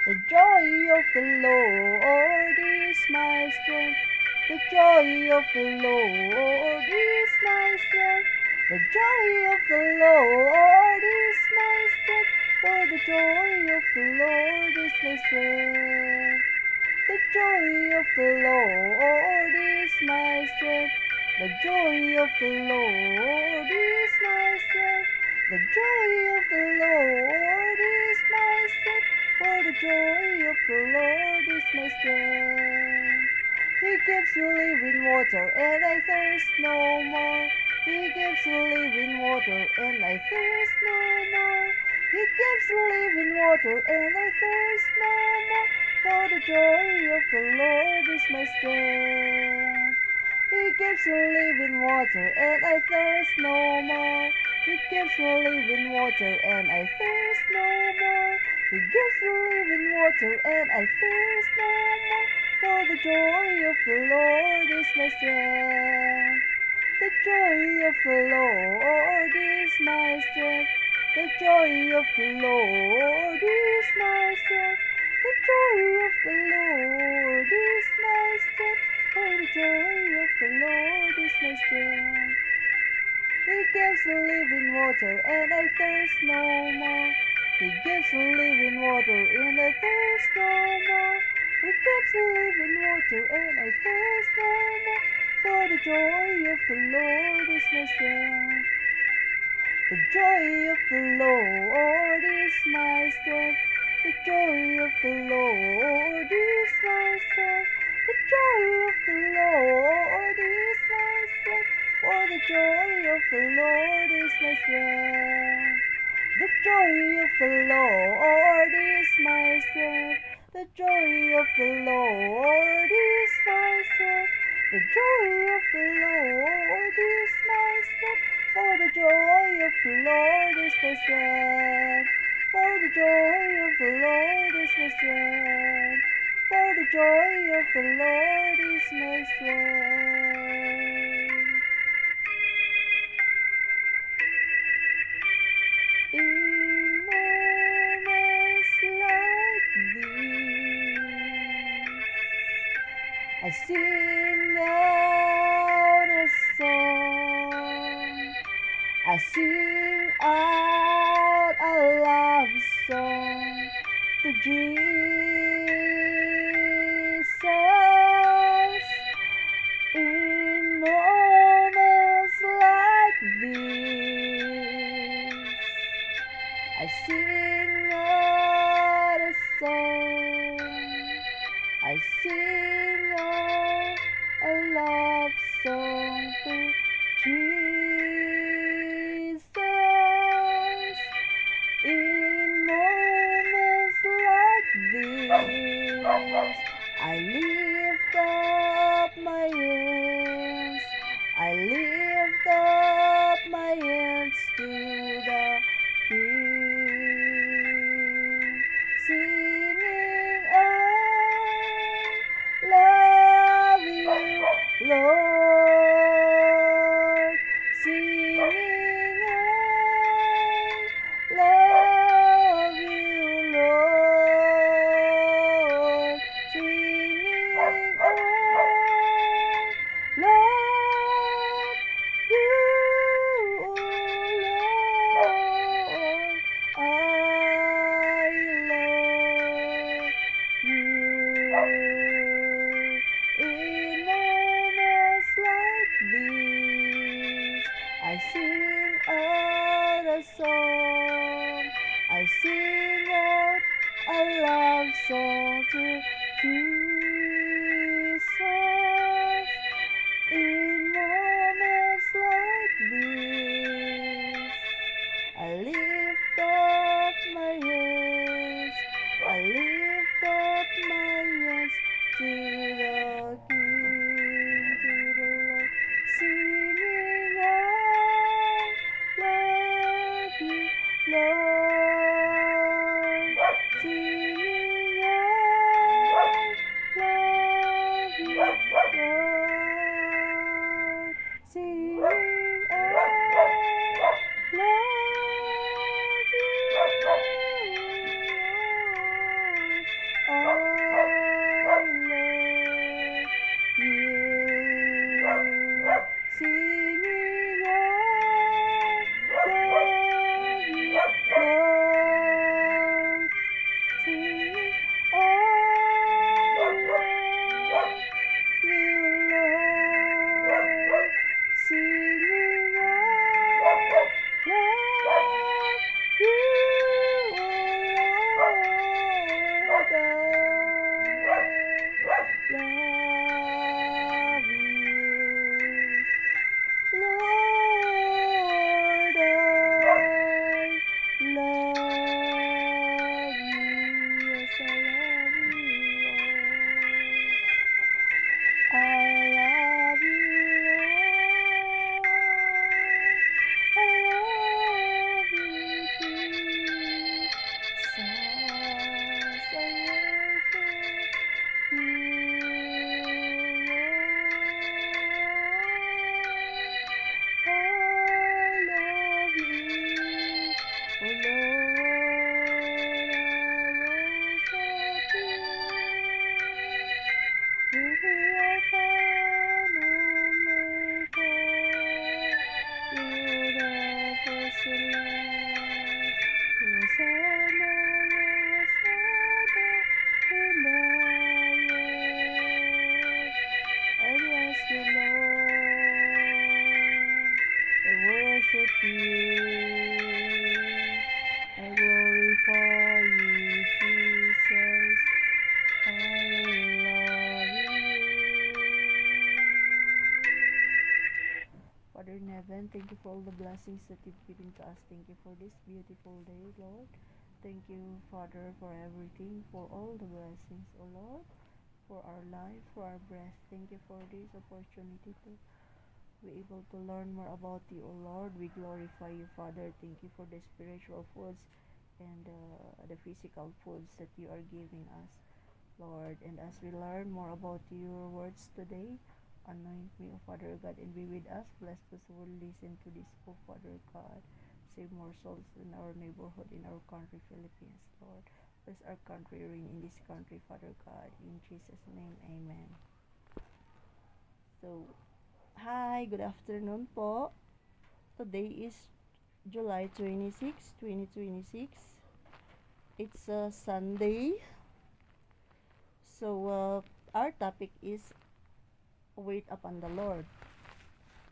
The joy of the Lord is my strength. The joy of the Lord is my strength. The joy of the Lord is my strength. For the joy of the Lord is my strength. The joy of the Lord is my strength. The joy of the Lord is my strength. The joy of the Lord is my strength. For the joy of the Lord is my strength. He gives me living water, and I thirst no more. He gives me living water, and I thirst no more. He gives me living water, and I thirst no more. For the joy of the Lord is my strength. He gives me living water, and I thirst no more. He gives me living water, and I thirst no more. He gives me living water, and I thirst no more. For the joy of the Lord is my strength. The joy of the Lord is my strength. The joy of the Lord is my strength. The joy of the Lord is my strength. For the joy of the Lord is my strength. He gives me living water, and I thirst no more. He gives me living water, and I thirst no more. He gives me living water, and I thirst no more. For the joy of the Lord is my strength. The joy of the Lord is my strength. The joy of the Lord is my strength. The joy of the Lord is my strength. For the joy of the Lord is my strength. The joy of the Lord is my strength. The joy of the Lord is my strength. The joy of the Lord is my strength. For the joy of the Lord is my strength. For the joy of the Lord is my strength. For the joy of the Lord is my strength. In moments like these, I sing out a song. I sing out a love song to Jesus. In moments like these, I sing out a song. I sing out a love song to Jesus. In moments like this, I lift up my hands. I lift up my hands to the King, singing, I love you, Lord, singing, I love you, Lord, singing, I love you, Lord, I love you. In moments like these, I sing out a song. I sing out a love song to Jesus. In moments like these, I lift up my hands. I lift up my hands to the King, to the Lord, singing, I love you, Lord, singing, I love you, Lord, singing, I love you, Lord, Singing, I love you, Lord. Singing, I love you, Lord. Singing, I love you, Lord. I love you. Lord, I love you. Yes, I love you, Lord. I love you, Lord. I love you, Jesus. I worship I bless you, Lord. I worship you. I glorify you, Jesus. I love you. Father in heaven, thank you for all the blessings that you've given to us. Thank you for this beautiful day, Lord. Thank you, Father, for everything, for all the blessings, O Lord, for our life, for our breath. Thank you for this opportunity to be able to learn more about you, O Lord. We glorify you, Father. Thank you for the spiritual foods and the physical foods that you are giving us, Lord. And as we learn more about your words today, anoint me, O Father God, and be with us. Bless those who will listen to this, O Father God. Save more souls in our neighborhood, in our country, Philippines, Lord. Bless our country, reign in this country, Father God. In Jesus' name, amen. So, hi, good afternoon po. Today is July 26, 2026. It's a Sunday. So, our topic is wait upon the Lord.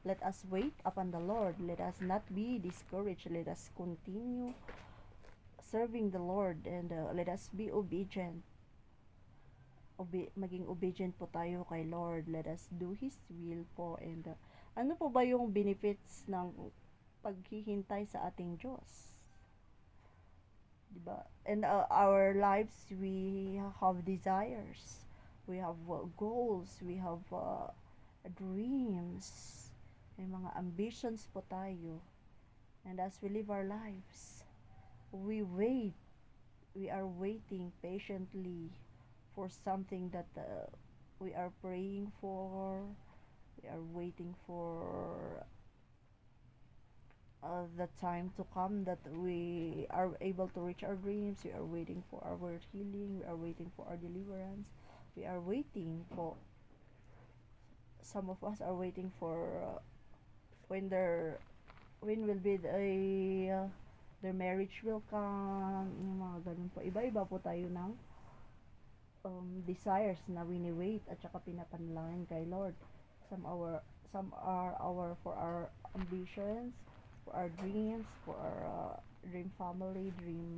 Let us wait upon the Lord. Let us not be discouraged. Let us continue serving the Lord and let us be obedient. Maging obedient po tayo kay Lord. Let us do His will po. And ano po ba yung benefits ng paghihintay sa ating Diyos? Diba? And our lives, we have desires. We have goals. We have dreams. May mga ambitions po tayo. And as we live our lives, we wait. We are waiting patiently for something that we are praying for. We are waiting for the time to come that we are able to reach our dreams. We are waiting for our healing. We are waiting for our deliverance. We are waiting for, some of us are waiting for when will be their marriage will come, yung mga ganun po. Iba-iba po tayo ng desires na wini-wait at saka pinapanalangin kay Lord. Some are our for our ambitions, for our dreams, for our dream family, dream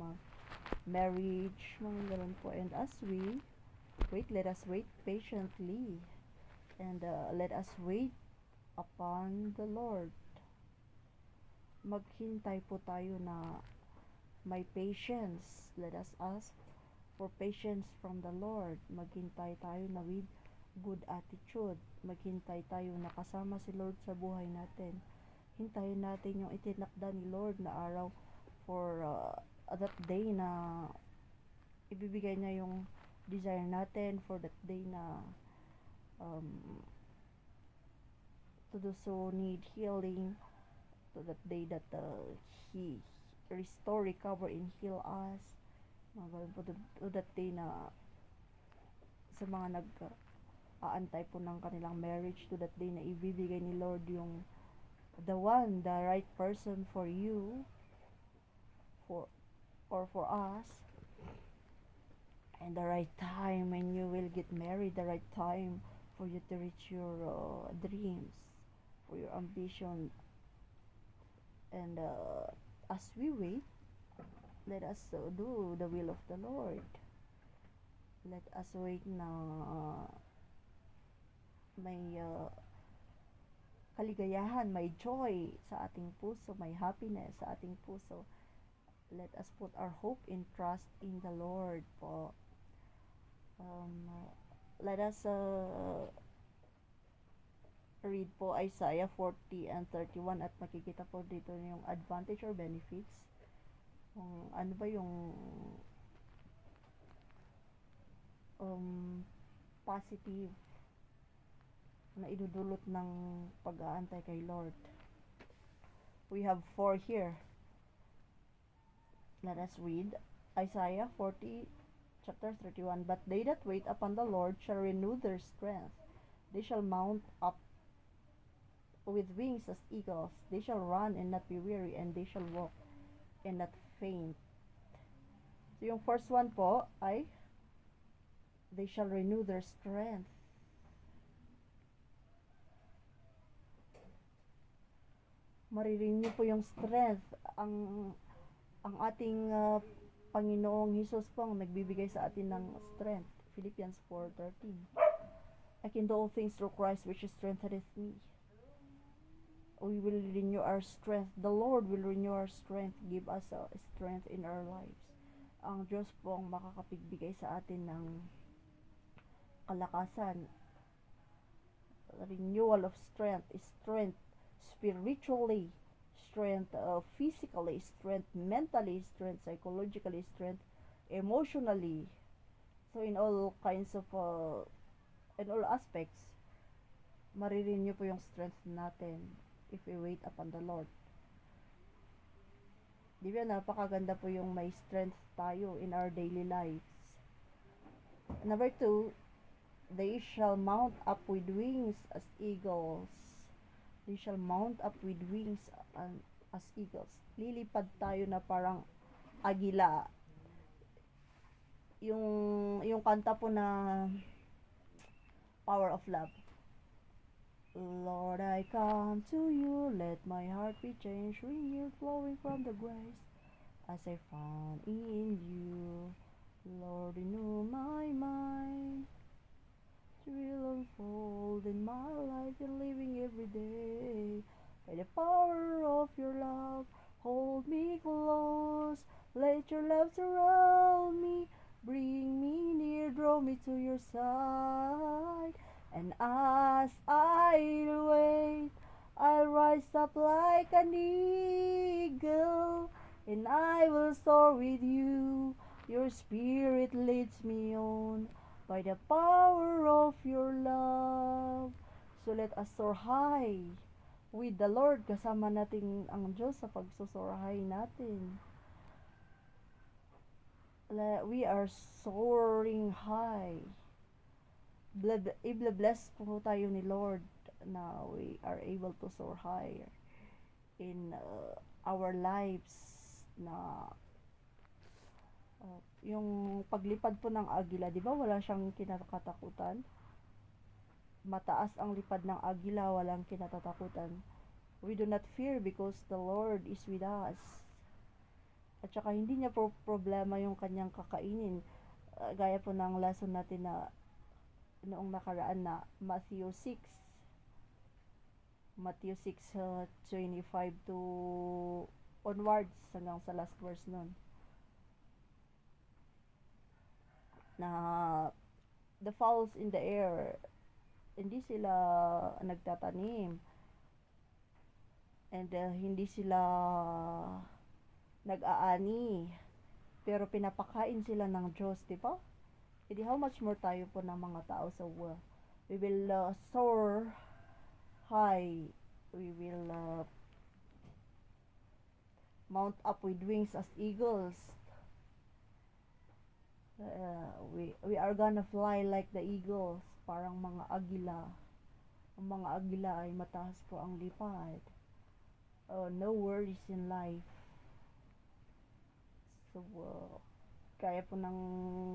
marriage, mga ganun po. And as we wait, let us wait patiently and let us wait upon the Lord. Maghintay po tayo na may patience. Let us ask for patience from the Lord. Maghintay tayo na with good attitude. Maghintay tayo na kasama si Lord sa buhay natin. Hintayin natin yung itinakda ni Lord na araw for that day na ibibigay niya yung desire natin for that day na to those who need healing, to that day that He restore, recover, and heal us. To that day na sa mga aantay po ng kanilang marriage to that day na ibibigay ni Lord yung the one, the right person for you, for or for us, and the right time when you will get married, the right time for you to reach your dreams, for your ambition. And as we wait, let us do the will of the Lord. Let us wait na may kaligayahan, may joy sa ating puso, may happiness sa ating puso. Let us put our hope and trust in the Lord po. Let us read po Isaiah 40 and 31 at makikita po dito yung advantage or benefits. Kung ano ba yung positive na idudulot ng pag-aantay kay Lord. We have 4 here. Let us read Isaiah 40, chapter 31. But they that wait upon the Lord shall renew their strength. They shall mount up with wings as eagles. They shall run and not be weary, and they shall walk and not faint. So yung first one po ay they shall renew their strength. Marirenew po yung strength. Ang ating Panginoong Hesus po ang nagbibigay sa atin ng strength. Philippians 4:13. I can do all things through Christ which strengtheneth me. We will renew our strength. The Lord will renew our strength. Give us strength in our lives. Ang Diyos po ang makakapagbigay sa atin ng kalakasan. Renewal of strength. Strength spiritually, strength physically, strength mentally, strength psychologically, strength emotionally. So in all kinds of in all aspects, marirenew po yung strength natin if we wait upon the Lord. Di ba napakaganda po yung may strength tayo in our daily lives. Number 2, they shall mount up with wings as eagles. They shall mount up with wings as eagles. Lilipad tayo na parang agila. Yung kanta po na Power of Love. Lord, I come to you, let my heart be changed, renewed, flowing from the grace as I found in you. Lord, renew my mind, will unfold in my life and living every day. By the power of your love, hold me close. Let your love surround me. Bring me near, draw me to your side. And as I wait, I'll rise up like an eagle, and I will soar with you. Your spirit leads me on by the power of your love. So let us soar high with the Lord. Kasama natin ang Diyos sa pagsosoar high natin. We are soaring high. I-bless po tayo ni Lord na we are able to soar higher in our lives na yung paglipad po ng agila, di ba wala siyang kinakatakutan? Mataas ang lipad ng agila, walang kinatatakutan. We do not fear because the Lord is with us. At saka hindi niya problema yung kanyang kakainin. Gaya po ng lesson natin na noong nakaraan na Matthew 6:25 to onwards hanggang sa last verse nun. Na the fowls in the air, hindi sila nagtatanim, and hindi sila nag-aani, pero pinapakain sila ng Diyos, di ba? Hindi how much more tayo po ng mga tao sa world. We will soar high. We will mount up with wings as eagles. We are gonna fly like the eagles, parang mga agila. Ang mga agila ay mataas po ang lipad. No worries in life. So, kaya po ng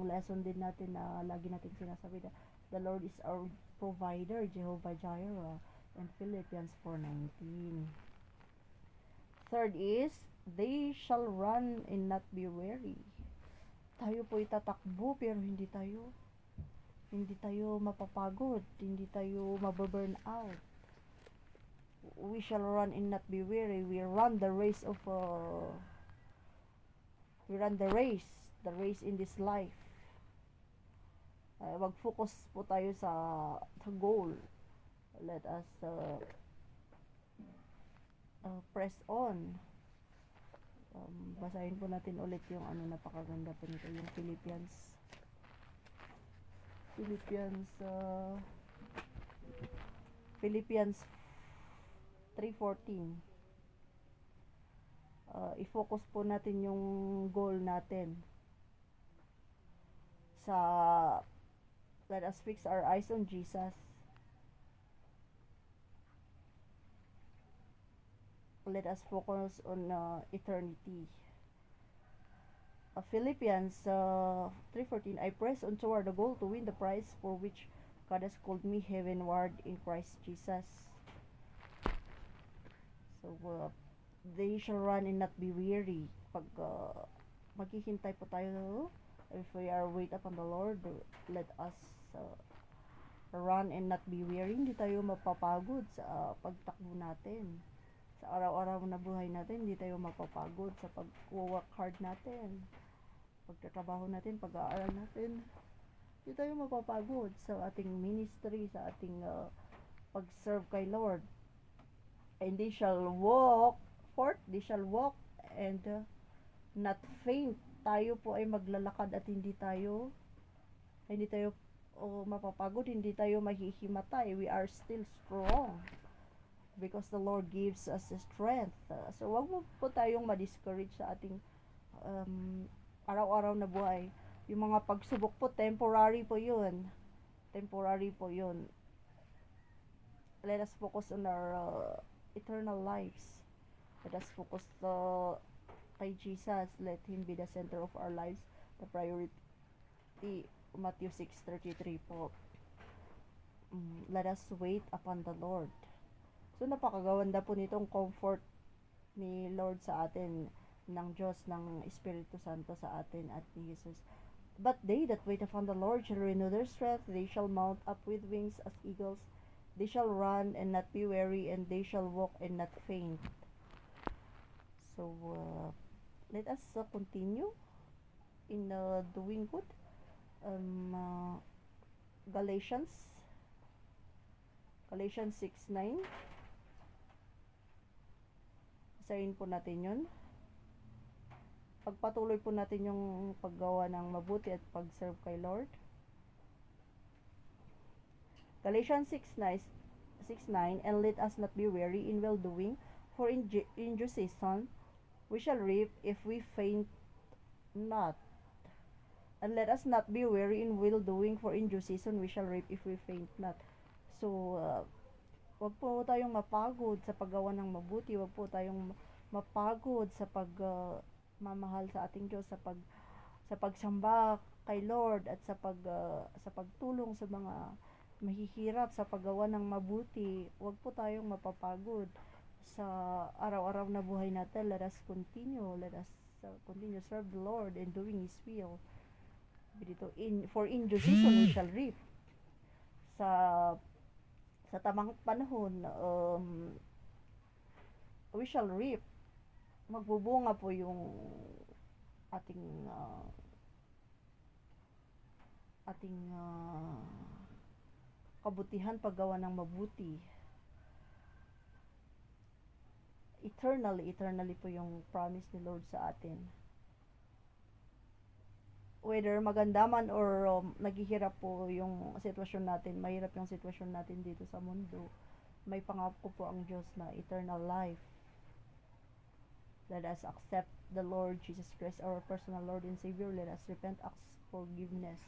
lesson din natin na lagi natin sinasabi na the Lord is our provider, Jehovah Jireh, and Philippians 4:19. Third is, they shall run and not be weary. Tayo po itatakbo pero hindi tayo mapapagod, hindi tayo mababurn out. We shall run and not be weary. We run the race the race in this life. Mag-focus po tayo sa goal. Let us press on. Basahin po natin ulit yung napakaganda po nito, yung Philippians 3:14. I-focus po natin yung goal natin sa let us fix our eyes on Jesus. Let us focus on eternity. Philippians 3:14, I press on toward the goal to win the prize for which God has called me heavenward in Christ Jesus. So, they shall run and not be weary. Pag maghihintay po tayo, if we are wait upon the Lord, let us run and not be weary. Hindi tayo mapapagod sa pagtakbo natin. Sa araw-araw na buhay natin, hindi tayo mapapagod sa pag-work hard natin. Pagtatrabaho natin, pag-aaral natin. Hindi tayo mapapagod sa ating ministry, sa ating pag-serve kay Lord. And they shall walk and not faint. Tayo po ay maglalakad at hindi tayo mapapagod, hindi tayo mahihimatay. We are still strong because the Lord gives us strength. So wag mo po tayong ma-discourage sa ating araw-araw na buhay. Yung mga pagsubok po, temporary po yun. Let us focus on our eternal lives. Let us focus kay Jesus. Let Him be the center of our lives, the priority. Matthew 6:33 po. Let us wait upon the Lord. So napakaganda po nitong comfort ni Lord sa atin, ng Diyos, ng Espiritu Santo sa atin at ni Jesus. But they that wait upon the Lord shall renew their strength. They shall mount up with wings as eagles. They shall run and not be weary, and they shall walk and not faint. So, let us continue in doing good. Galatians 6:9. Basahin po natin yun. Pagpatuloy po natin yung paggawa ng mabuti at pag-serve kay Lord. Galatians 6:9, and let us not be weary in well-doing, for in due season we shall reap if we faint not. And let us not be weary in well-doing, for in due season we shall reap if we faint not. So, wag po tayong mapagod sa paggawa ng mabuti. Wag po tayong mapagod sa mamahal sa ating Diyos, sa pagsamba kay Lord, at sa pagtulong sa mga mahihirap, sa paggawa ng mabuti. Wag po tayong mapapagod sa araw-araw na buhay natin. Let us continue serve the Lord and doing His will. For in due season we shall reap. Sa tamang panahon, we shall reap. Magbubunga po yung ating kabutihan, paggawa ng mabuti. Eternally po yung promise ni Lord sa atin. Whether maganda man or naghihirap po yung sitwasyon natin, mahirap yung sitwasyon natin dito sa mundo, may pangako po ang Diyos na eternal life. Let us accept the Lord Jesus Christ, our personal Lord and Savior. Let us repent, ask forgiveness.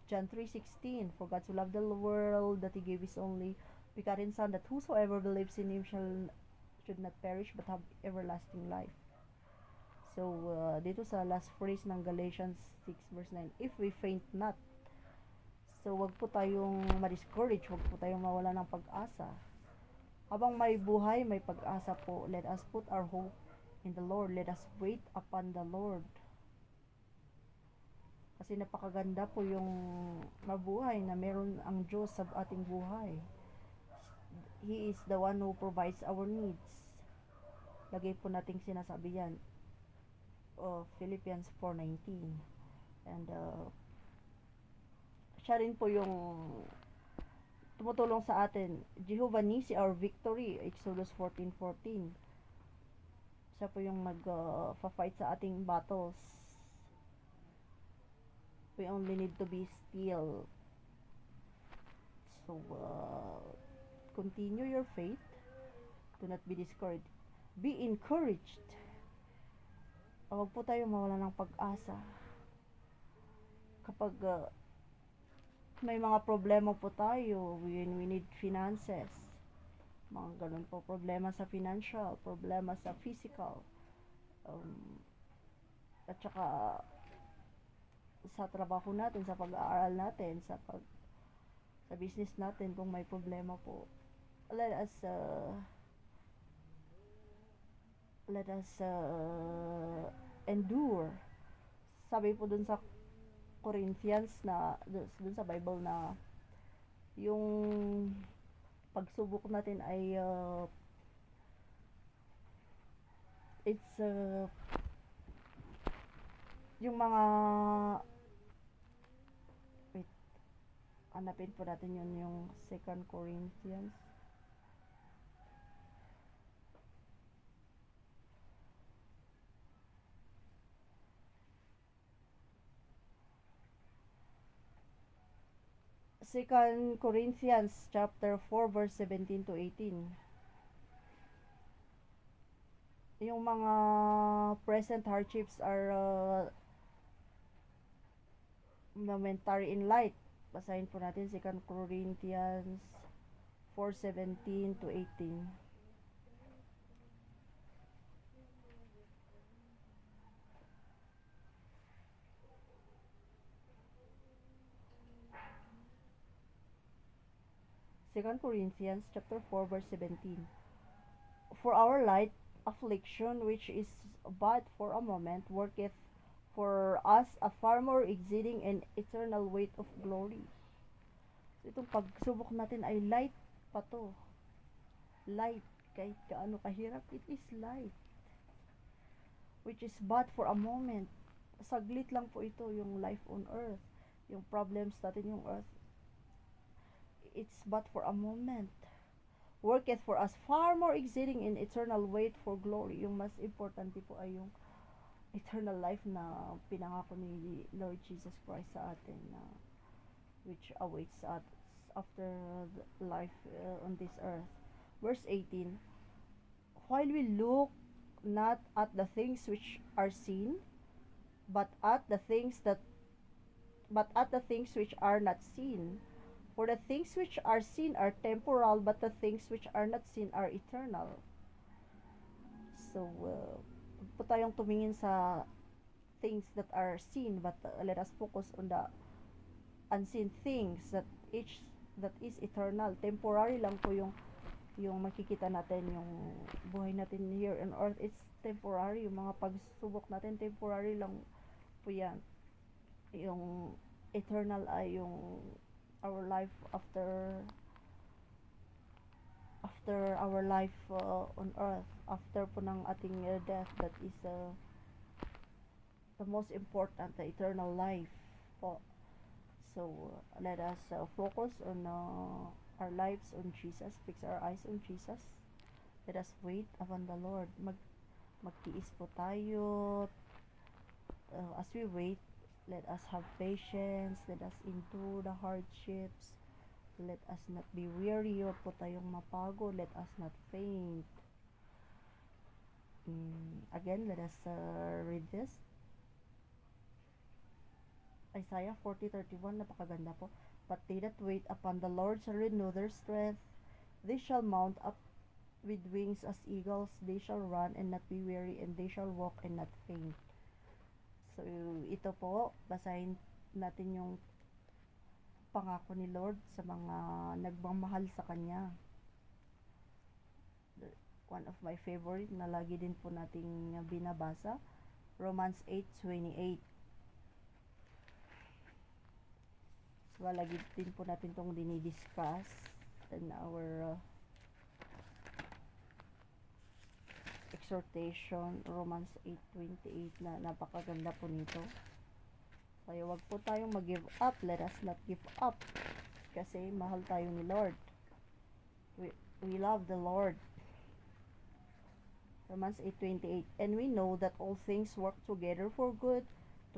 John 3:16, for God so loved the world that he gave his only begotten Son, that whosoever believes in him should not perish but have everlasting life. So, dito sa last phrase ng Galatians 6 verse 9, if we faint not. So, wag po tayong ma-discourage, wag po tayong mawala ng pag-asa. Habang may buhay, may pag-asa po. Let us put our hope in the Lord. Let us wait upon the Lord. Kasi napakaganda po yung mabuhay na meron ang Diyos sa ating buhay. He is the one who provides our needs. Lagay po nating sinasabi yan. Philippians 4:19. And siya rin po yung tumutulong sa atin. Jehovah Nisi, our victory. Exodus 14:14. Siya po yung mag-fight sa ating battles. We only need to be still. So, continue your faith. Do not be discouraged. Be encouraged. Huwag po tayo mawala ng pag-asa. Kapag may mga problema po tayo, we need finances. Mga ganun po, problema sa financial, problema sa physical, at saka sa trabaho natin, sa pag-aaral natin, sa business natin, kung may problema po. Let us endure. Sabi po dun sa Corinthians dun sa Bible na yung pagsubok natin ay it's yung mga wait, hanapin po natin yun, yung 2 Corinthians. Second Corinthians chapter 4 verse 17 to 18. Yung mga present hardships are momentary in light. Basahin po natin 2 Corinthians 4:17 to 18. Second Corinthians chapter 4 verse 17. For our light affliction, which is but for a moment, worketh for us a far more exceeding and eternal weight of glory. So, itong pagsubok natin ay light pa to. Light. Kahit kaano kahirap, it is light. Which is but for a moment. Saglit lang po ito, yung life on earth. Yung problems natin yung earth. It's but for a moment. Worketh for us far more exceeding in eternal weight for glory. Yung mas importante po ay yung eternal life na pinangako ni Lord Jesus Christ sa atin, which awaits us after life on this earth. Verse 18. While we look not at the things which are seen, but at the things which are not seen. For the things which are seen are temporal, but the things which are not seen are eternal. So, po tayong tumingin sa things that are seen, but let us focus on the unseen things that is eternal. Temporary lang po yung makikita natin, yung buhay natin here on earth. It's temporary. Yung mga pagsubok natin, temporary lang po yan. Yung eternal ay yung our life after our life on earth, after po ng ating death. That is the most important, the eternal life po. So let us focus on our lives on Jesus, fix our eyes on Jesus. Let us wait upon the Lord. Magtiis po tayo. As we wait, let us have patience. Let us endure the hardships. Let us not be weary. Huwag po tayong mapagod. Let us not faint. Again, let us read this. Isaiah 40:31, napakaganda po. But they that wait upon the Lord shall renew their strength. They shall mount up with wings as eagles. They shall run and not be weary, and they shall walk and not faint. So, ito po, basahin natin yung pangako ni Lord sa mga nagmamahal sa Kanya. One of my favorite na lagi din po nating binabasa, Romans 8:28. So, lagi din po natin itong dinidiscuss in our exhortation, Romans 8:28, na napakaganda po nito. Kaya wag po tayong mag-give up. Let us not give up. Kasi mahal tayo ni Lord. We love the Lord. Romans 8:28. And we know that all things work together for good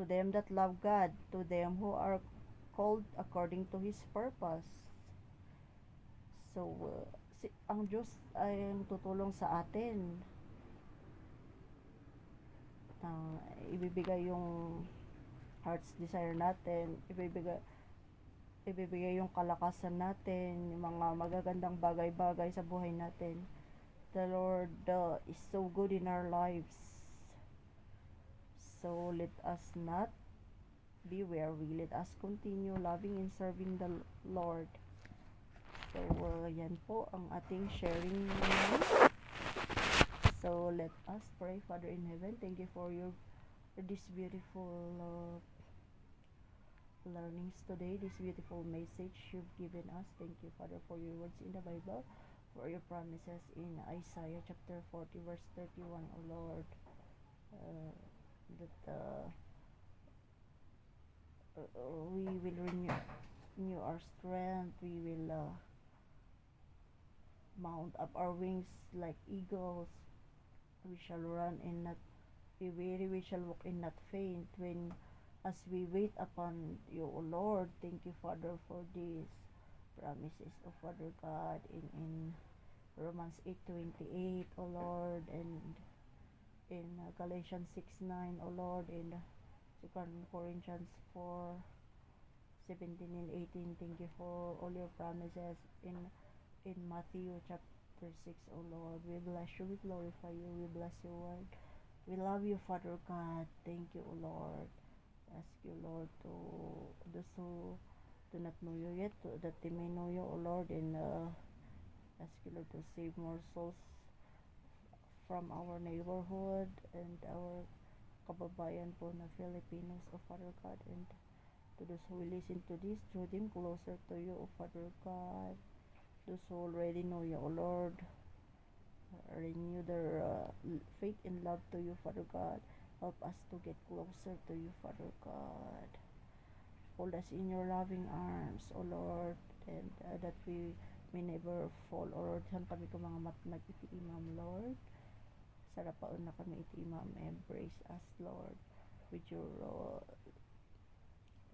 to them that love God, to them who are called according to His purpose. So, ang Diyos ay tutulong sa atin. Ibibigay yung heart's desire natin, ibibigay yung kalakasan natin, yung mga magagandang bagay-bagay sa buhay natin. The Lord is so good in our lives. So let us not be weary. Let us continue loving and serving the Lord. So yan po ang ating sharing ngayon. So let us pray. Father in heaven, thank you for this beautiful learnings today, this beautiful message you've given us. Thank you, Father, for your words in the Bible, for your promises in Isaiah chapter 40 verse 31, O Lord, that we will renew our strength. We will mount up our wings like eagles. We shall run and not be weary. We shall walk and not faint. As we wait upon you, O Lord, thank you, Father, for these promises of Father God in Romans 8:28, O Lord, and in Galatians 6:9, O Lord, in 2 Corinthians 4:17 and 18. Thank you for all your promises in Matthew chapter 6, O Lord. We bless you, we glorify you, we bless your word. We love you, Father God. Thank you, O Lord. Ask you, Lord, to those who do not know you yet, that they may know you, O Lord, and ask you, Lord, to save more souls from our neighborhood and our kababayan po na Filipinos, O Father God, and to those who will listen to this, draw them closer to you, O Father God. Those who already know you, O Lord, renew their faith and love to you, Father God. Help us to get closer to you, Father God. Hold us in your loving arms, O Lord, and that we may never fall, O Lord. Saan kami ka mga matnag iti imam, Lord? Sarapaon na kami iti imam. Embrace us, Lord, with your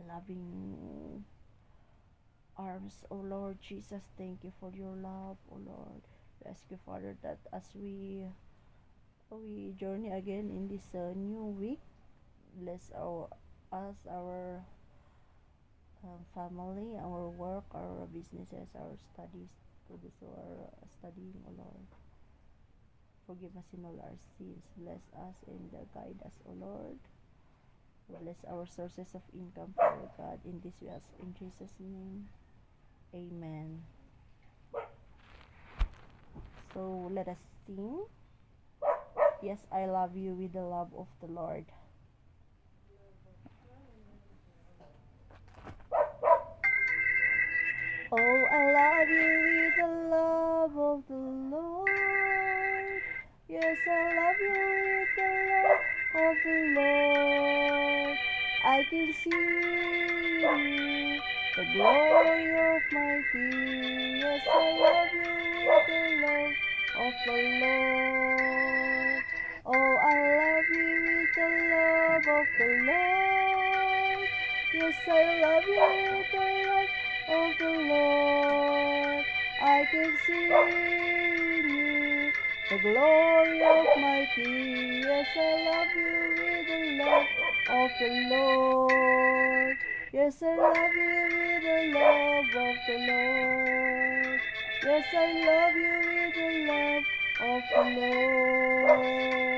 loving arms, O Lord Jesus. Thank you for your love, O Lord. We ask you, Father, that as we journey again in this new week, bless us, our family, our work, our businesses, our studies, to those who are studying, O Lord. Forgive us in all our sins. Bless us and guide us, O Lord. Bless our sources of income, Father God. In this we ask in Jesus' name. Amen. So let us sing. Yes, I love you with the love of the Lord. Oh, I love you with the love of the Lord. Yes, I love you with the love of the Lord. I can see you, the glory of my King. Yes, I love you with the love of the Lord. Oh, I love you with the love of the Lord. Yes, I love you with the love of the Lord. I can see in you the glory of my King. Yes, I love you with the love of the Lord. Yes, I love you with the love of the Lord. Yes, I love you with the love of the Lord.